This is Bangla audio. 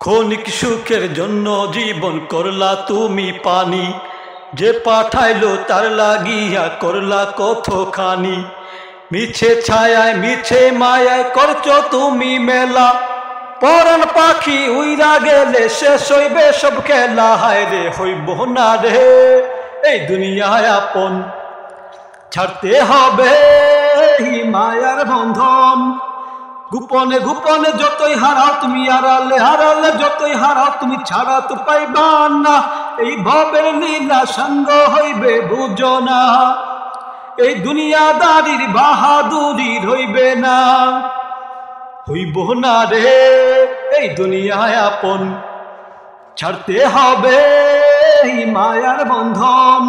ক্ষণিক সুখের জন্য জীবন করলা তুমি পানি, যে পাঠাইলো তার লাগিয়া করলা কতখানি। মিছে ছায়ায় মিছে মায়ায় করছো তুমি মেলা, পরাণ পাখি উইরা গেলে শেষ হইবে সব খেলা। হায় রে হইব না রে এই দুনিয়ায় আপন, ছাড়তে হবে এই মায়ার বন্ধন। গোপনে গোপনে যতই হারাও তুমি, হারালে হারালে যতই হারাও তুমি, ছাড়া তো পাইবা না। এই ভবের লীলা সঙ্গ হইবে বুঝো না, এই দুনিয়াদারির বাহাদুরি হইবে না। হইব না রে এই দুনিয়ায় আপন, ছাড়তে হবে এই মায়ার বন্ধন।